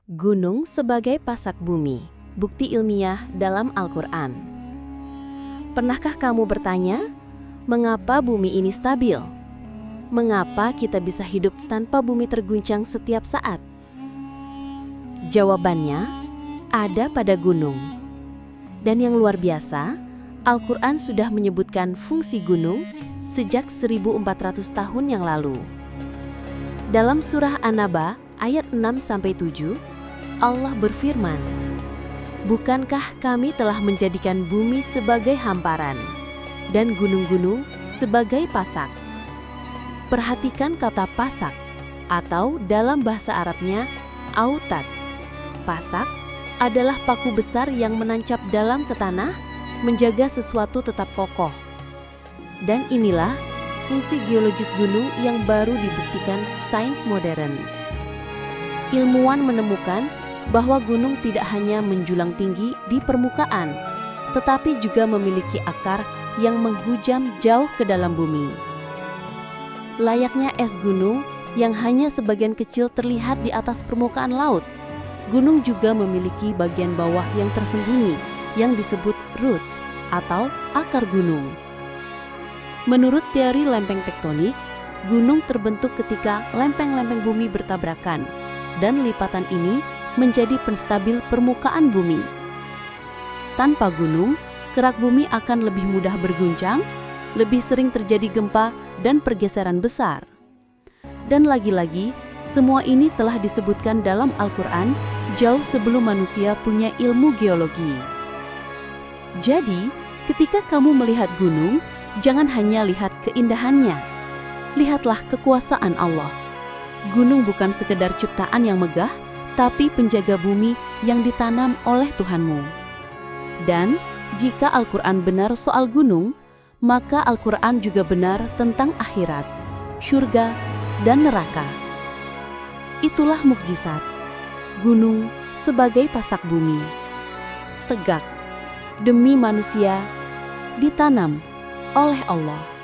Gunung sebagai pasak bumi, bukti ilmiah dalam Al-Quran. Pernahkah kamu bertanya, mengapa bumi ini stabil? Mengapa kita bisa hidup tanpa bumi terguncang setiap saat? Jawabannya ada pada gunung. Dan yang luar biasa, Al-Quran sudah menyebutkan fungsi gunung sejak 1400 tahun yang lalu. Dalam surah An-Naba ayat 6-7, Allah berfirman, "Bukankah kami telah menjadikan bumi sebagai hamparan dan gunung-gunung sebagai pasak?" Perhatikan kata pasak atau dalam bahasa Arabnya autad. Pasak adalah paku besar yang menancap dalam tanah, menjaga sesuatu tetap kokoh. Dan inilah fungsi geologis gunung yang baru dibuktikan sains modern. Ilmuwan menemukan bahwa gunung tidak hanya menjulang tinggi di permukaan, tetapi juga memiliki akar yang menghujam jauh ke dalam bumi. Layaknya es gunung yang hanya sebagian kecil terlihat di atas permukaan laut, gunung juga memiliki bagian bawah yang tersembunyi, yang disebut roots atau akar gunung. Menurut teori lempeng tektonik, gunung terbentuk ketika lempeng-lempeng bumi bertabrakan, dan lipatan ini menjadi penstabil permukaan bumi. Tanpa gunung, kerak bumi akan lebih mudah berguncang, lebih sering terjadi gempa dan pergeseran besar. Dan lagi-lagi, semua ini telah disebutkan dalam Al-Quran jauh sebelum manusia punya ilmu geologi. Jadi, ketika kamu melihat gunung, jangan hanya lihat keindahannya. Lihatlah kekuasaan Allah. Gunung bukan sekedar ciptaan yang megah, tapi penjaga bumi yang ditanam oleh Tuhanmu. Dan jika Al-Quran benar soal gunung, maka Al-Quran juga benar tentang akhirat, syurga, dan neraka. Itulah mukjizat. Gunung sebagai pasak bumi. Tegak, demi manusia, ditanam oleh Allah.